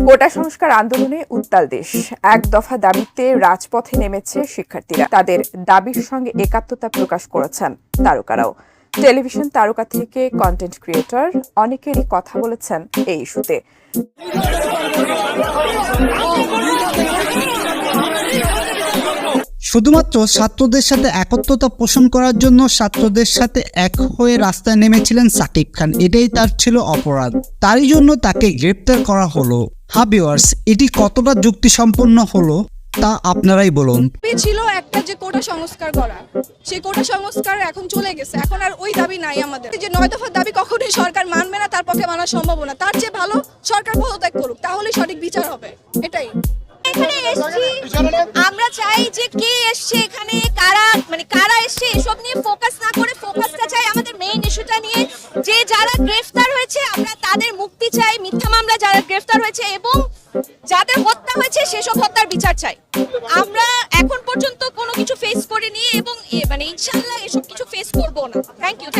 কোটা সংস্কার আন্দোলনে উত্তাল দেশ। এক দফা দাবিতে রাজপথে নেমেছে শিক্ষার্থীরা। তাদের দাবির সঙ্গে একাত্মতা প্রকাশ করেছেন তারকারাও। টেলিভিশন তারকা থেকে কন্টেন্ট ক্রিয়েটর অনেকেরই কথা বলেছেন এই ইস্যুতে। শুধুমাত্র ছাত্রদের সাথে একত্রতা পোষণ করার জন্য ছাত্রদের সাথে এক হয়ে রাস্তায় নেমেছিলেন সাকিব খান। এটাই তার ছিল অপরাধ, তারই জন্য তাকে গ্রেপ্তার করা হলো। ভিউয়ার্স, এটি কতটা যুক্তিসম্পন্ন হলো তা আপনারাই বলুন। ছিল একটা যে কোটা সংস্কার করা, সেই কোটা সংস্কার এখন চলে গেছে, এখন আর ওই দাবি নাই আমাদের। যে 9 দফার দাবি কখনোই সরকার মানবে না, তার পক্ষে মানা সম্ভব না। তার চেয়ে ভালো সরকার পদত্যাগ করুক, তাহলেই সঠিক বিচার হবে। এটাই এখানে এসেছি, আমরা চাই যে কে এসছে এখানে, কারা এসছে এসব নিয়ে ফোকাস না করে ফোকাসটা চাই আমাদের মেইন ইস্যুটা নিয়ে, যে যারা গ্রেফতার হয়েছে আমরা তাদের মুক্তি চাই, মিথ্যা মামলা যারা গ্রেফতার হয়েছে এবং যাদের হত্যা হয়েছে সেসব হত্যার বিচার চাই। আমরা এখন পর্যন্ত কোনো কিছু ফেস করিনি এবং ইনশাআল্লাহ এসব কিছু ফেস করব না। Thank you.